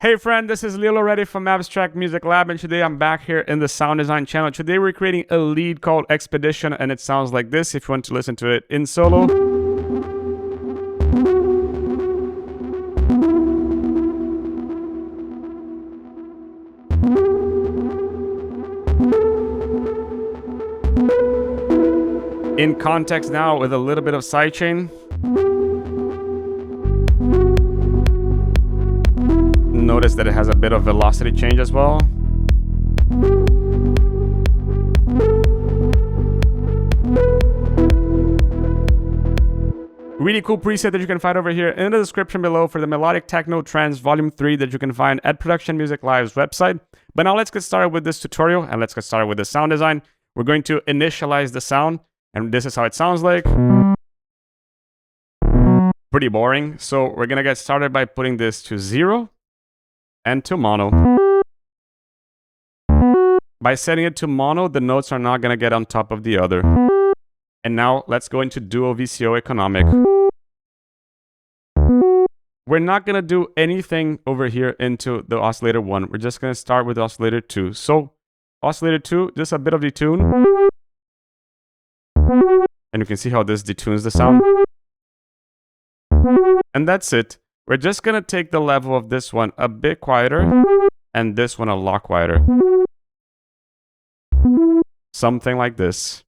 Hey friend, this is Lilo Reddy from Abstract Music Lab, and today I'm back here in the sound design channel. Today we're creating a lead called Expedition, and it sounds like this if you want to listen to it in solo. In context now with a little bit of sidechain. Notice that it has a bit of velocity change as well. Really cool preset that you can find over here in the description below for the Melodic Techno Trance Volume 3 that you can find at Production Music Live's website. But now let's get started with this tutorial and let's get started with the sound design. We're going to initialize the sound, and this is how it sounds like. Pretty boring. So we're gonna get started by putting this to 0. And to mono. By setting it to mono, the notes are not going to get on top of the other. And now let's go into dual VCO economic. We're not going to do anything over here into the oscillator 1. We're just going to start with oscillator 2. So oscillator 2, just a bit of detune. And you can see how this detunes the sound. And that's it. We're just going to take the level of this one a bit quieter and this one a lot quieter. Something like this.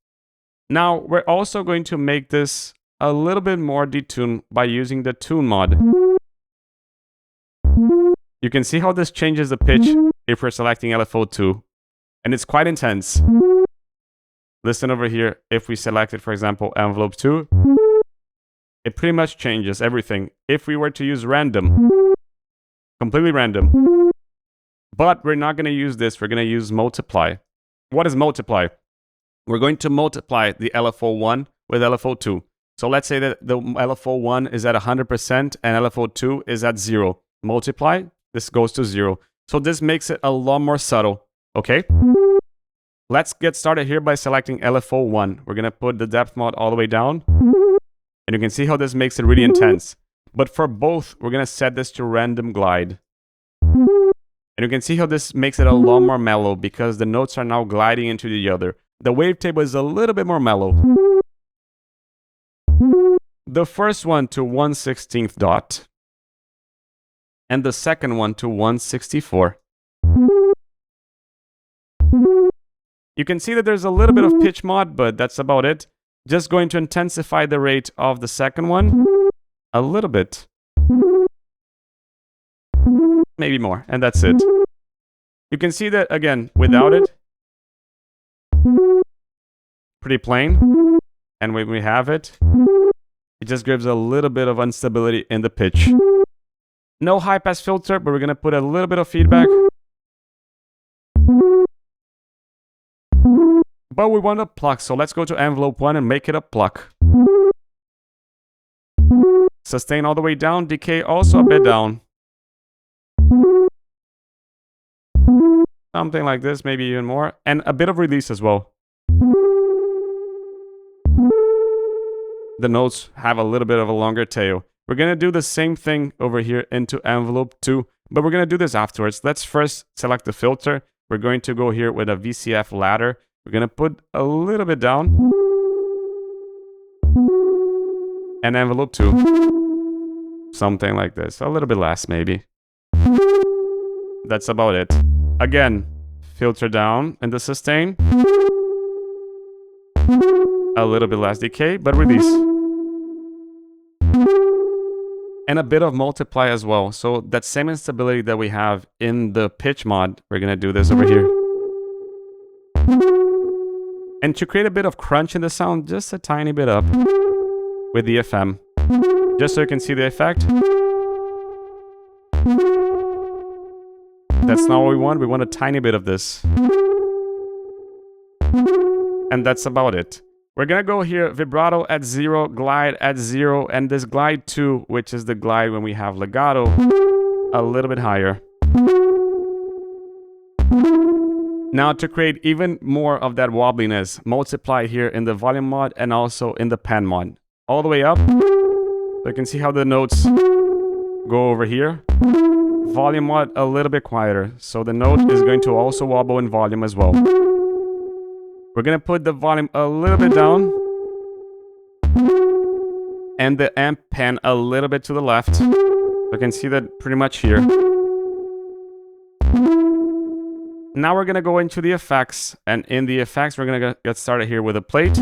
Now, we're also going to make this a little bit more detuned by using the tune mod. You can see how this changes the pitch if we're selecting LFO2. And it's quite intense. Listen over here. If we selected, for example, envelope 2. It pretty much changes everything. If we were to use random, completely random. But we're not going to use this. We're going to use multiply. What is multiply? We're going to multiply the LFO1 with LFO2. So let's say that the LFO1 is at 100% and LFO2 is at 0. Multiply, this goes to 0. So this makes it a lot more subtle. Okay? Let's get started here by selecting LFO1. We're going to put the depth mod all the way down. And you can see how this makes it really intense. But for both, we're going to set this to random glide. And you can see how this makes it a lot more mellow because the notes are now gliding into the other. The wavetable is a little bit more mellow. The first one to 1/16th dot. And the second one to 1/64. You can see that there's a little bit of pitch mod, but that's about it. Just going to intensify the rate of the second one a little bit. Maybe more, and that's it. You can see that, again, without it, pretty plain. And when we have it, it just gives a little bit of instability in the pitch. No high-pass filter, but we're going to put a little bit of feedback. But we want a pluck, so let's go to envelope 1 and make it a pluck. Sustain all the way down, decay also a bit down. Something like this, maybe even more. And a bit of release as well. The notes have a little bit of a longer tail. We're going to do the same thing over here into envelope 2, but we're going to do this afterwards. Let's first select the filter. We're going to go here with a VCF ladder. We're going to put a little bit down. And envelope 2. Something like this. A little bit less, maybe. That's about it. Again, filter down in the sustain. A little bit less decay, but release. And a bit of multiply as well. So that same instability that we have in the pitch mod, we're going to do this over here. And to create a bit of crunch in the sound, just a tiny bit up with the FM. Just so you can see the effect. That's not what we want. We want a tiny bit of this. And that's about it. We're going to go here, vibrato at 0, glide at 0, and this glide 2, which is the glide when we have legato, a little bit higher. Now to create even more of that wobbliness, multiply here in the volume mod and also in the pen mod. All the way up. So you can see how the notes go over here. volume mod a little bit quieter. So the note is going to also wobble in volume as well. We're going to put the volume a little bit down. And the amp pan a little bit to the left. You can see that pretty much here. Now we're going to go into the effects. And in the effects, we're going to get started here with a plate.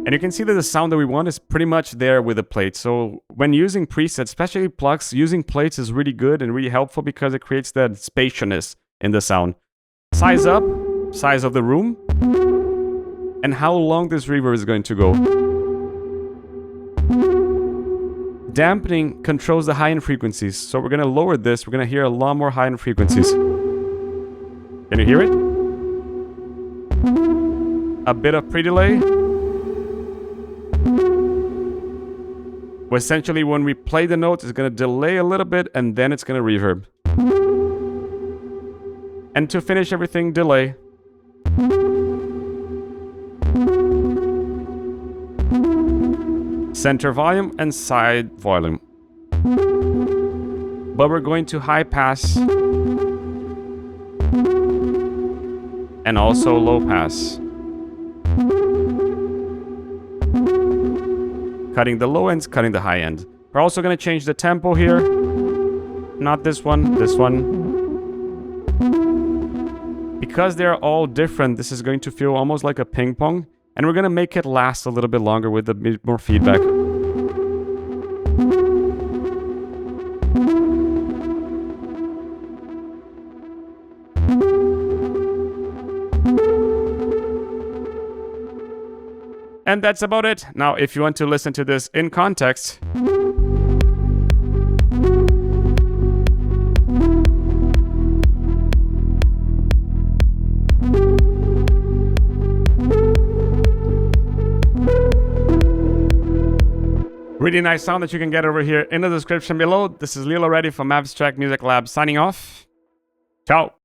And you can see that the sound that we want is pretty much there with the plate. So when using presets, especially plugs, using plates is really good and really helpful because it creates that spaciousness in the sound. Size up, size of the room, and how long this reverb is going to go. Dampening controls the high-end frequencies. So we're going to lower this. We're going to hear a lot more high-end frequencies. Can you hear it? A bit of pre-delay. Essentially, when we play the notes, it's going to delay a little bit, and then it's going to reverb. And to finish everything, delay. Center volume and side volume. But we're going to high pass. And also low pass. Cutting the low ends, cutting the high end. We're also going to change the tempo here. Not this one, this one. Because they're all different, this is going to feel almost like a ping pong. And we're going to make it last a little bit longer with a bit more feedback. And that's about it. Now, if you want to listen to this in context, really nice sound that you can get over here in the description below. This is Lilo Reddy from Abstract Music Lab signing off. Ciao.